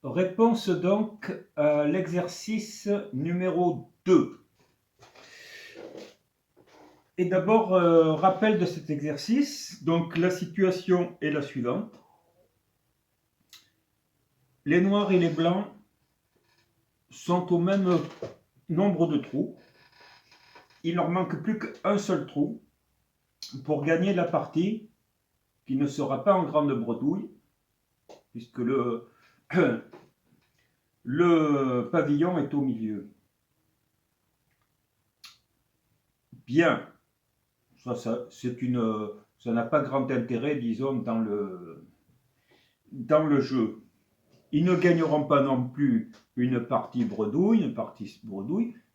Réponse donc à l'exercice numéro 2. Et d'abord, rappel de cet exercice. Donc la situation est la suivante. Les noirs et les blancs sont au même nombre de trous. Il leur manque plus qu'un seul trou pour gagner la partie qui ne sera pas en grande bredouille, puisque le pavillon est au milieu. Bien, ça n'a pas grand intérêt, disons, dans le jeu. Ils ne gagneront pas non plus une partie bredouille,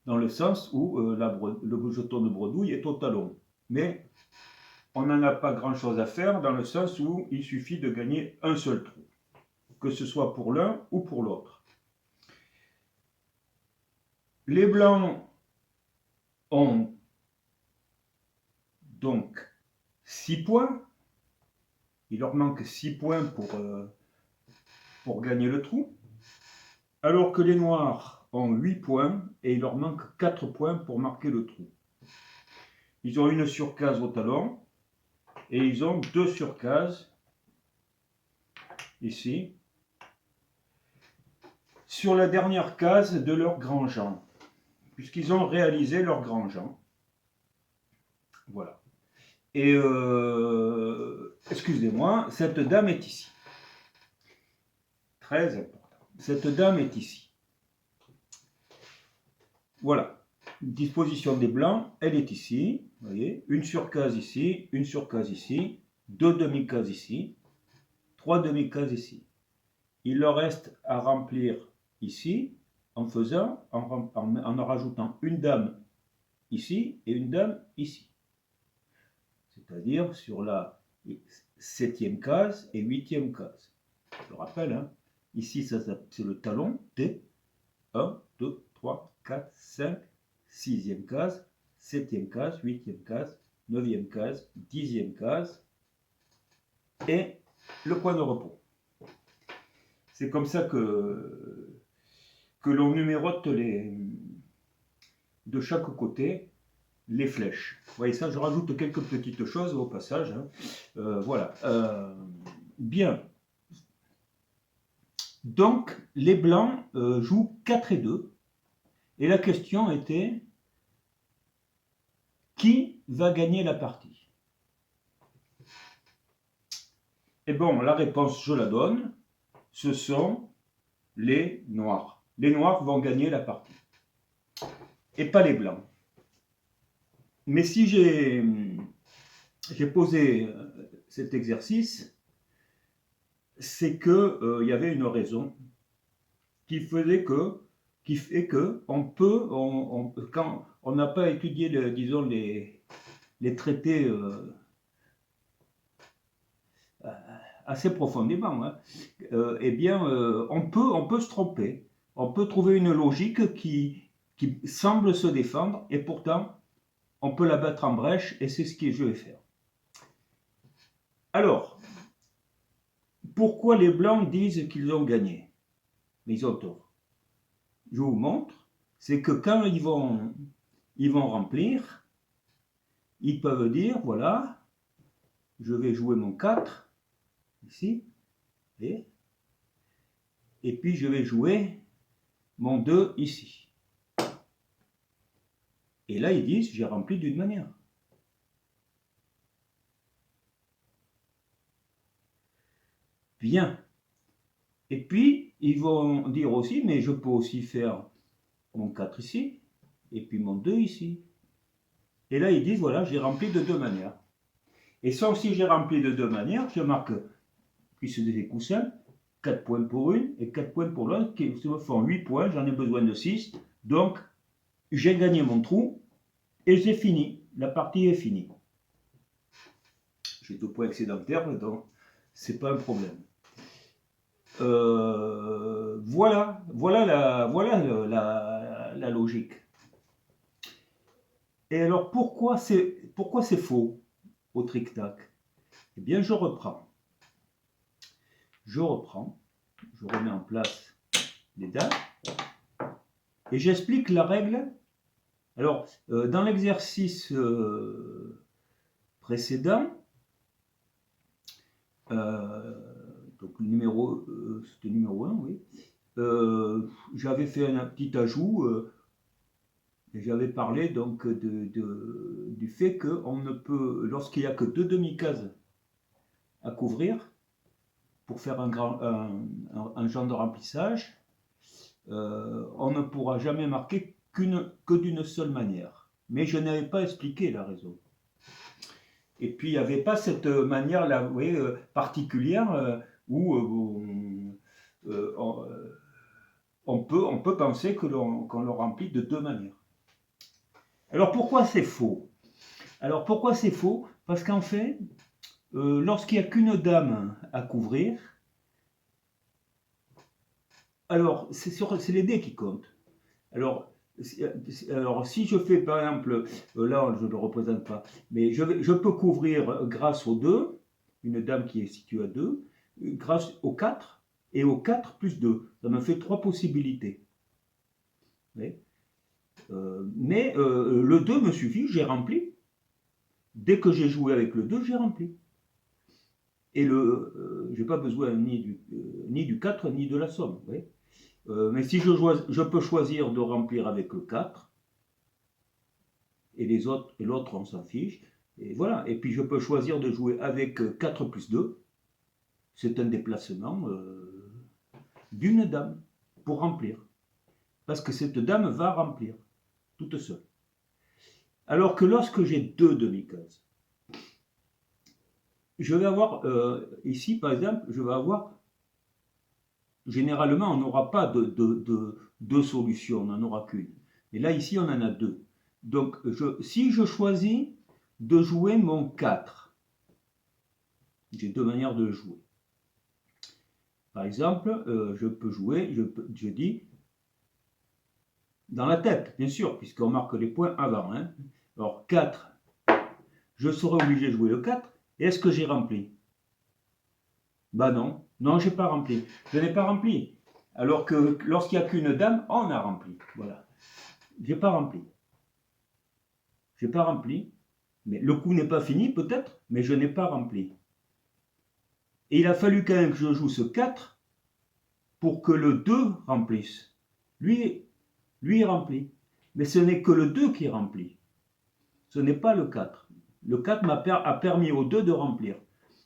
dans le sens où le jeton de bredouille est au talon. Mais on n'en a pas grand-chose à faire, dans le sens où il suffit de gagner un seul trou, que ce soit pour l'un ou pour l'autre. Les blancs ont donc 6 points. Il leur manque 6 points pour gagner le trou. Alors que les noirs ont 8 points et il leur manque 4 points pour marquer le trou. Ils ont une surcase au talon et ils ont 2 surcases ici sur la dernière case de leur grand Jean, puisqu'ils ont réalisé leur grand Jean. Voilà. Et excusez-moi, cette dame est ici. Très important. Cette dame est ici. Voilà. Disposition des blancs, elle est ici. Vous voyez, une surcase ici, une surcase ici, 2 demi-cases ici, 3 demi-cases ici. Il leur reste à remplir ici en rajoutant une dame ici et une dame ici. C'est-à-dire sur la 7e case et 8e case. Je rappelle, hein, ici c'est le talon T. 1, 2, 3, 4, 5, 6e case, 7e case, 8e case, 9e case, 10e case et le point de repos. C'est comme ça que l'on numérote de chaque côté les flèches. Vous voyez ça, je rajoute quelques petites choses au passage. Hein. Voilà. Bien. Donc, les blancs jouent 4 et 2. Et la question était, qui va gagner la partie? Et bon, la réponse, je la donne. Ce sont les noirs. Les noirs vont gagner la partie. Et pas les blancs. Mais si j'ai posé cet exercice, c'est que y avait une raison qui fait que quand on n'a pas étudié, disons, les traités assez profondément, hein, eh bien, on peut se tromper. On peut trouver une logique qui semble se défendre et pourtant, on peut la battre en brèche et c'est ce que je vais faire. Alors, pourquoi les blancs disent qu'ils ont gagné? Mais ils ont tort. Je vous montre, c'est que quand ils vont remplir, ils peuvent dire, voilà, je vais jouer mon 4, ici, et puis je vais jouer mon 2 ici. Et là, ils disent, j'ai rempli d'une manière. Bien. Et puis, ils vont dire aussi, mais je peux aussi faire mon 4 ici, et puis mon 2 ici. Et là, ils disent, voilà, j'ai rempli de 2 manières. Et sauf si j'ai rempli de 2 manières, je marque, puisque c'est des coussins, 4 points pour une et 4 points pour l'autre, qui me font 8 points, j'en ai besoin de 6. Donc, j'ai gagné mon trou, et j'ai fini. La partie est finie. J'ai 2 points excédentaires, donc c'est pas un problème. Voilà la logique. Et alors pourquoi c'est faux au tric-tac? Eh bien je reprends. Je remets en place des dames. Et j'explique la règle. Alors, dans l'exercice précédent, donc c'était numéro 1, oui, j'avais fait un petit ajout, et j'avais parlé donc du fait qu'on ne peut, lorsqu'il n'y a que 2 demi-cases à couvrir, pour faire un genre de remplissage, on ne pourra jamais marquer que d'une seule manière. Mais je n'avais pas expliqué la raison. Et puis il n'y avait pas cette manière-là, vous voyez, particulière où on peut penser qu'on le remplit de 2 manières. Alors pourquoi c'est faux? Alors pourquoi c'est faux? Parce qu'en fait, lorsqu'il n'y a qu'une dame à couvrir, alors c'est les dés qui comptent. Alors si je fais par exemple, là je ne le représente pas, mais je peux couvrir grâce aux 2, une dame qui est située à 2, grâce aux 4, et aux 4 plus 2. Ça me fait 3 possibilités. Mais le 2 me suffit, j'ai rempli. Dès que j'ai joué avec le 2, j'ai rempli. Et je n'ai pas besoin ni du 4 ni de la somme. Vous voyez. Mais si je peux choisir de remplir avec le 4, et l'autre on s'en fiche, et voilà. Et puis je peux choisir de jouer avec 4 plus 2, c'est un déplacement d'une dame pour remplir. Parce que cette dame va remplir, toute seule. Alors que lorsque j'ai 2 demi-cases, je vais avoir, ici par exemple, je vais avoir, généralement on n'aura pas deux solutions, on n'en aura qu'une. Et là ici on en a 2. Donc si je choisis de jouer mon 4, j'ai 2 manières de le jouer. Par exemple, je peux jouer, je dis, dans la tête, bien sûr, puisqu'on marque les points avant. Hein. Alors 4, je serai obligé de jouer le 4. Et est-ce que j'ai rempli? Bah non, non, j'ai pas rempli. Je n'ai pas rempli. Alors que lorsqu'il n'y a qu'une dame, on a rempli. Voilà. J'ai pas rempli. J'ai pas rempli. Mais le coup n'est pas fini, peut-être, mais je n'ai pas rempli. Et il a fallu quand même que je joue ce 4 pour que le 2 remplisse. Lui il remplit. Mais ce n'est que le 2 qui remplit. Ce n'est pas le 4. Le 4 a permis au 2 de remplir.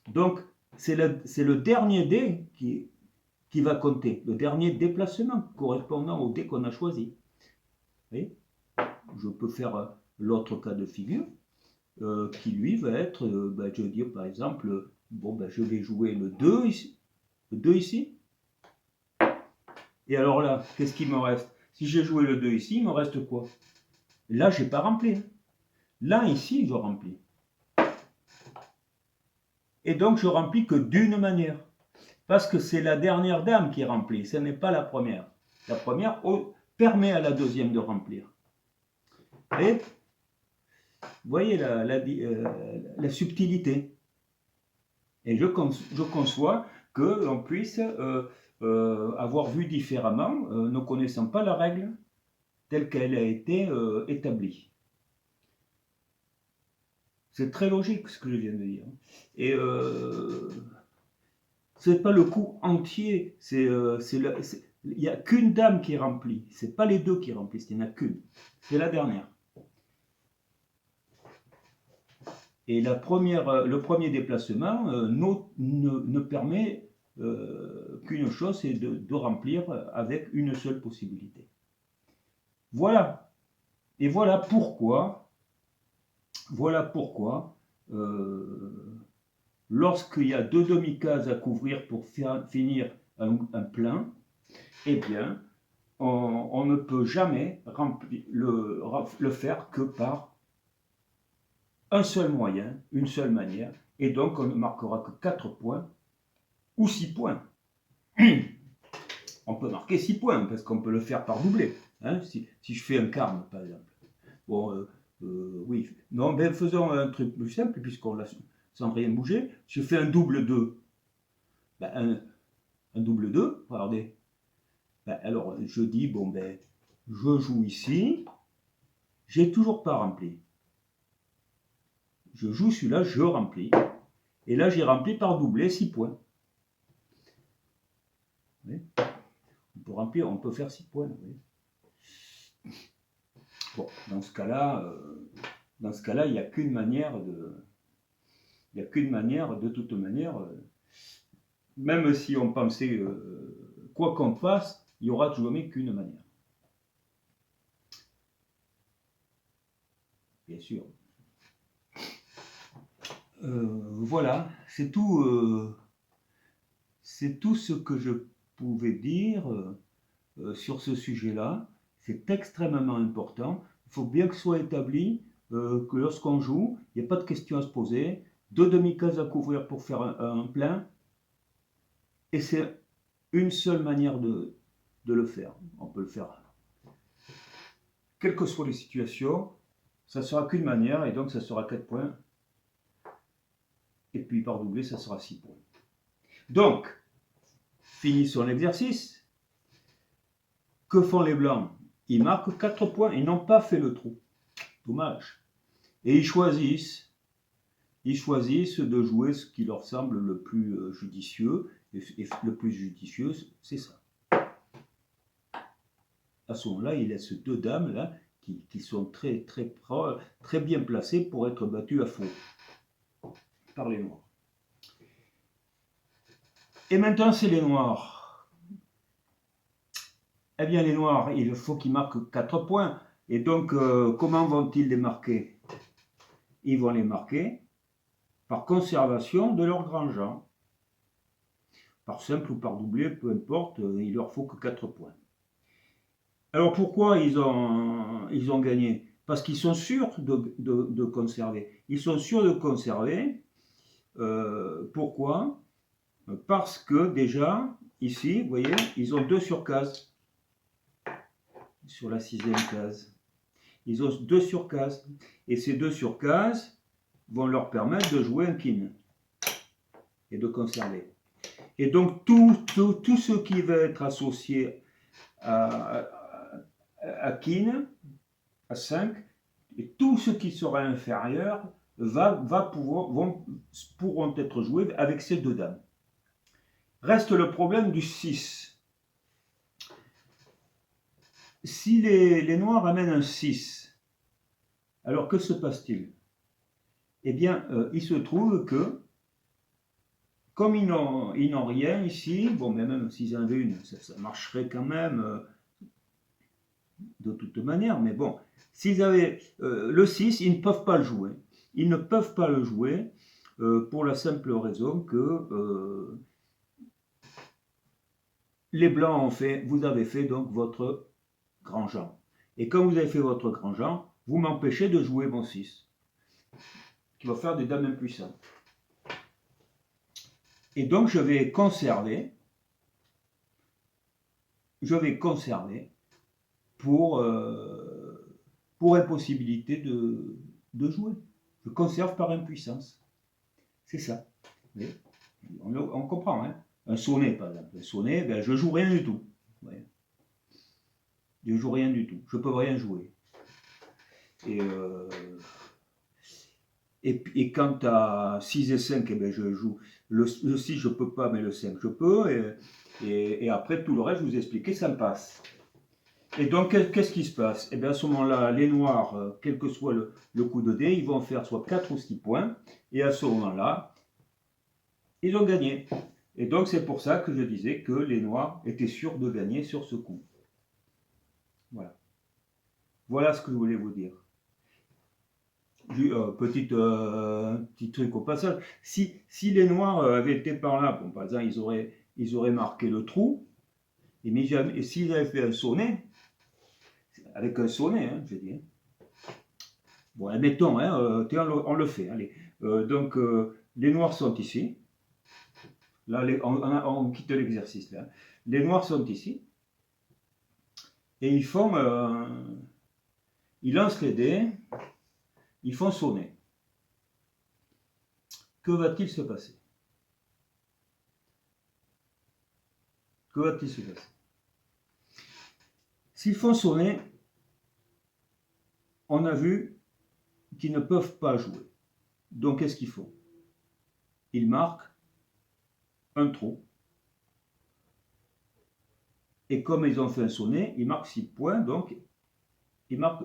Donc, c'est le dernier dé qui va compter. Le dernier déplacement correspondant au dé qu'on a choisi. Vous voyez, je peux faire l'autre cas de figure qui lui va être, je veux dire par exemple, je vais jouer le 2 ici. Le 2 ici. Et alors là, qu'est-ce qu'il me reste? Si j'ai joué le 2 ici, il me reste quoi? Là, je n'ai pas rempli. Là, ici, je remplis. Et donc, je remplis que d'une manière. Parce que c'est la dernière dame qui remplit, ce n'est pas la première. La première permet à la deuxième de remplir. Et vous voyez la subtilité. Et je conçois que l'on puisse avoir vu différemment, ne connaissant pas la règle telle qu'elle a été établie. C'est très logique ce que je viens de dire. Et c'est pas le coup entier, il n'y a qu'une dame qui remplit, c'est pas les 2 qui remplissent, il n'y en a qu'une, c'est la dernière. Et le premier déplacement ne permet qu'une chose, c'est de remplir avec une seule possibilité. Voilà. Et voilà pourquoi lorsqu'il y a 2 demi-cases à couvrir pour finir un plein, eh bien, on ne peut jamais le faire que par un seul moyen, une seule manière, et donc on ne marquera que 4 points ou 6 points. On peut marquer 6 points, parce qu'on peut le faire par doublé, hein, si je fais un carme, par exemple. Bon, oui. Non, ben faisons un truc plus simple, puisqu'on l'a sans rien bouger. Je fais un double 2. Ben, un double 2, regardez. Ben, alors, je dis, bon, ben, je joue ici, j'ai toujours pas rempli. Je joue celui-là, je remplis. Et là, j'ai rempli par doublé 6 points. Oui. On peut remplir, on peut faire 6 points. Oui. Bon, dans ce cas-là, il n'y a qu'une manière de. Il n'y a qu'une manière, de toute manière, même si on pensait, quoi qu'on fasse, il n'y aura toujours qu'une manière. Bien sûr. Voilà, c'est tout ce que je pouvais dire sur ce sujet-là. C'est extrêmement important. Il faut bien que ce soit établi que lorsqu'on joue, il n'y a pas de questions à se poser, 2 demi-cases à couvrir pour faire un plein, et c'est une seule manière de le faire. On peut le faire. Quelles que soient les situations, ça ne sera qu'une manière, et donc ça sera 4 points. Et puis par doublé, ça sera 6 points. Donc, finissons l'exercice. Que font les blancs? Ils marquent 4 points, ils n'ont pas fait le trou. Dommage. Et ils choisissent de jouer ce qui leur semble le plus judicieux. Et le plus judicieux, c'est ça. À ce moment-là, il laisse 2 dames là, qui sont très bien placées pour être battues à faux par les noirs. Et maintenant, c'est les noirs. Eh bien, les noirs, il faut qu'ils marquent 4 points. Et donc, comment vont-ils les marquer? Ils vont les marquer par conservation de leur grand-jean. Par simple ou par doublé, peu importe, il leur faut que 4 points. Alors pourquoi ils ont gagné? Parce qu'ils sont sûrs de conserver. Ils sont sûrs de conserver. Pourquoi? Parce que déjà, ici, vous voyez, ils ont 2 surcases. Sur la 6e case. Ils ont 2 surcases. Et ces 2 surcases vont leur permettre de jouer un king. Et de conserver. Et donc tout ce qui va être associé à king, à 5, et tout ce qui sera inférieur pourront être joués avec ces 2 dames. Reste le problème du 6. Si les noirs amènent un 6, alors que se passe-t-il? Eh bien, il se trouve que, comme ils n'ont rien ici, bon, mais même s'ils en avaient une, ça marcherait quand même de toute manière, mais bon, s'ils avaient le 6, ils ne peuvent pas le jouer. Ils ne peuvent pas le jouer pour la simple raison que les blancs ont fait, vous avez fait donc votre grand-jean. Et comme vous avez fait votre grand-jean, vous m'empêchez de jouer mon 6, qui va faire des dames impuissantes. Et donc je vais conserver pour impossibilité de jouer. Je conserve par impuissance. C'est ça. On comprend, hein. Un sonnet, par exemple. Un sonnet, ben, je joue rien du tout. Ouais. Je joue rien du tout. Je peux rien jouer. Et quant à 6 et 5, eh ben, je joue. Le 6, je peux pas, mais le 5, je peux. Et après, tout le reste, je vous expliquais, ça me passe. Et donc, qu'est-ce qui se passe? Eh bien, à ce moment-là, les noirs, quel que soit le coup de dé, ils vont faire soit 4 ou 6 points. Et à ce moment-là, ils ont gagné. Et donc, c'est pour ça que je disais que les noirs étaient sûrs de gagner sur ce coup. Voilà. Voilà ce que je voulais vous dire. Petit truc au passage. Si les noirs avaient été par là, bon, par exemple, ils auraient marqué le trou. Et s'ils avaient fait un sonnet, avec un sonnet, hein, je veux dire. Bon, admettons, hein, on le fait. Allez. Donc, les noirs sont ici. Là, on quitte l'exercice. Là. Les noirs sont ici. Et ils lancent les dés. Ils font sonner. Que va-t-il se passer? Que va-t-il se passer? S'ils font sonner, on a vu qu'ils ne peuvent pas jouer. Donc, qu'est-ce qu'ils font? Ils marquent un trou. Et comme ils ont fait un sonnet, ils marquent 6 points. Donc, ils marquent.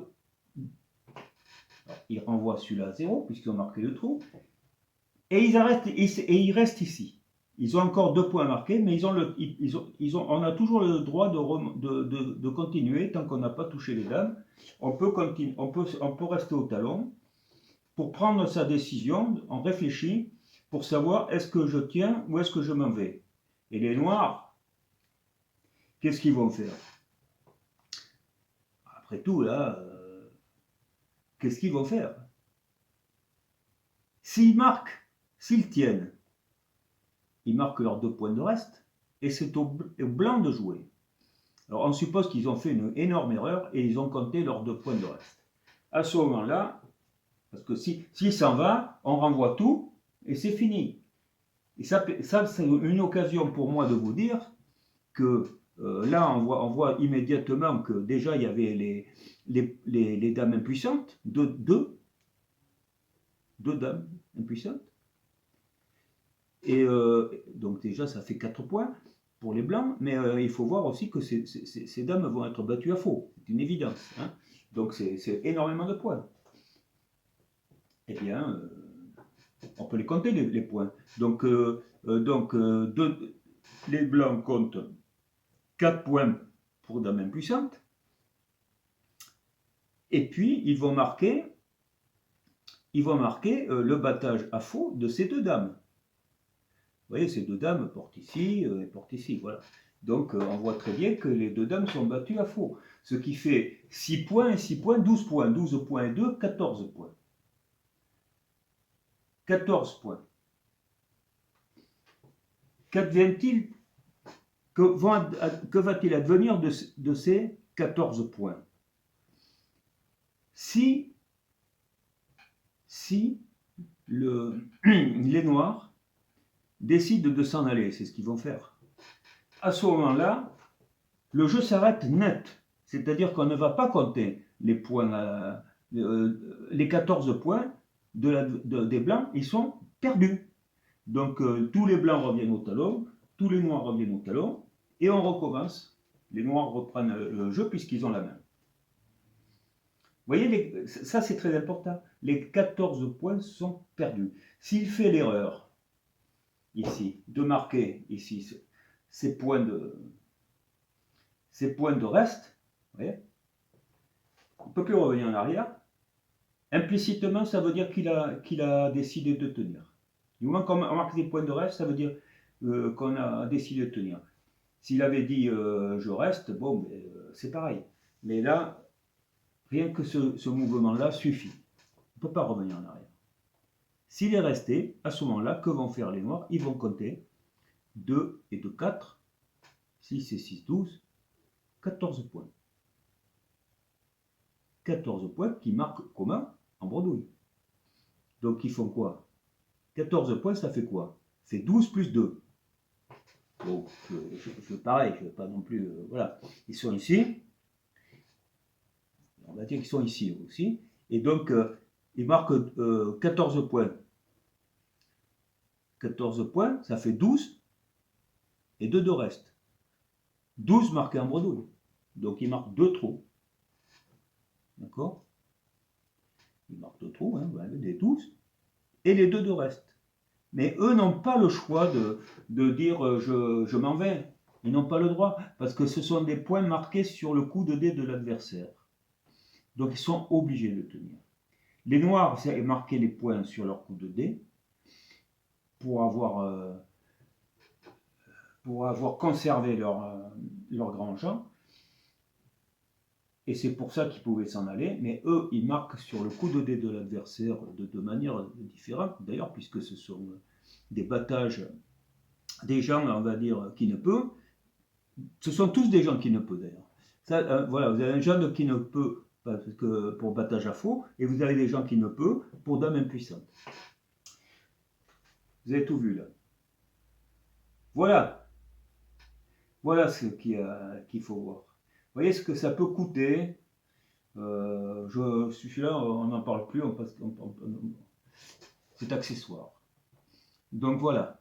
Alors, ils renvoient celui-là à 0, puisqu'ils ont marqué le trou. Et ils restent ici. Ils ont encore 2 points marqués, mais on a toujours le droit de continuer tant qu'on n'a pas touché les dames. On peut rester au talon pour prendre sa décision. On réfléchit pour savoir est-ce que je tiens ou est-ce que je m'en vais. Et les noirs, qu'est-ce qu'ils vont faire? Après tout, là, qu'est-ce qu'ils vont faire? S'ils marquent, s'ils tiennent, ils marquent leurs 2 points de reste, et c'est au blanc de jouer. Alors on suppose qu'ils ont fait une énorme erreur, et ils ont compté leurs 2 points de reste. À ce moment-là, parce que s'il s'en va, on renvoie tout, et c'est fini. Et ça c'est une occasion pour moi de vous dire que là, on voit immédiatement que déjà, il y avait les dames impuissantes, deux dames impuissantes. Et donc déjà, ça fait 4 points pour les blancs, mais il faut voir aussi que ces dames vont être battues à faux. C'est une évidence. Hein. Donc c'est énormément de points. Eh bien, on peut les compter, les points. Donc, les blancs comptent 4 points pour dame impuissante. Et puis, ils vont marquer le battage à faux de ces 2 dames. Vous voyez, ces 2 dames portent ici et portent ici. Voilà. Donc, on voit très bien que les 2 dames sont battues à faux. Ce qui fait 6 points et 6 points, 12 points. 12 points et 2, 14 points. 14 points. Qu'advient-il? Que va-t-il advenir de ces 14 points? Si les noirs décident de s'en aller, c'est ce qu'ils vont faire. À ce moment-là, le jeu s'arrête net. C'est-à-dire qu'on ne va pas compter les points, les 14 points des blancs, ils sont perdus. Donc tous les blancs reviennent au talon, tous les noirs reviennent au talon, et on recommence. Les noirs reprennent le jeu puisqu'ils ont la main. Vous voyez, ça c'est très important. Les 14 points sont perdus. S'il fait l'erreur, ici, de marquer ici ces points de reste, vous voyez, il ne peut plus revenir en arrière. Implicitement, ça veut dire qu'il a décidé de tenir. Du moment qu'on marque des points de reste, ça veut dire qu'on a décidé de tenir. S'il avait dit je reste, bon, c'est pareil. Mais là, rien que ce mouvement-là suffit. On ne peut pas revenir en arrière. S'il est resté, à ce moment-là, que vont faire les noirs? Ils vont compter 2 et 2, 4, 6 et 6, 12, 14 points. 14 points qui marquent comment? En bredouille. Donc ils font quoi? 14 points, ça fait quoi? C'est 12 plus 2. Donc, pareil, je ne vais pas non plus... voilà, ils sont ici. On va dire qu'ils sont ici aussi. Et donc, ils marquent 14 points. 14 points, ça fait 12 et 2 de reste. 12 marqués en bredouille. Donc, ils marquent 2 trous. D'accord? Ils marquent 2 trous, hein, les 12 et les 2 de reste. Mais eux n'ont pas le choix de dire je m'en vais. Ils n'ont pas le droit, parce que ce sont des points marqués sur le coup de dé de l'adversaire. Donc ils sont obligés de tenir. Les noirs marquaient les points sur leur coup de dé pour avoir conservé leur grand champ. Et c'est pour ça qu'ils pouvaient s'en aller. Mais eux, ils marquent sur le coup de dé de l'adversaire de manière différente, d'ailleurs, puisque ce sont des battages des gens, on va dire, qui ne peuvent. Ce sont tous des gens qui ne peuvent, d'ailleurs. Ça, voilà, vous avez un jeune qui ne peut parce que pour battage à faux, et vous avez des gens qui ne peuvent pour dame impuissante. Vous avez tout vu là. Voilà. Voilà ce qu'il faut voir. voyez ce que ça peut coûter. Celui-là, on n'en parle plus, c'est accessoire. Donc voilà.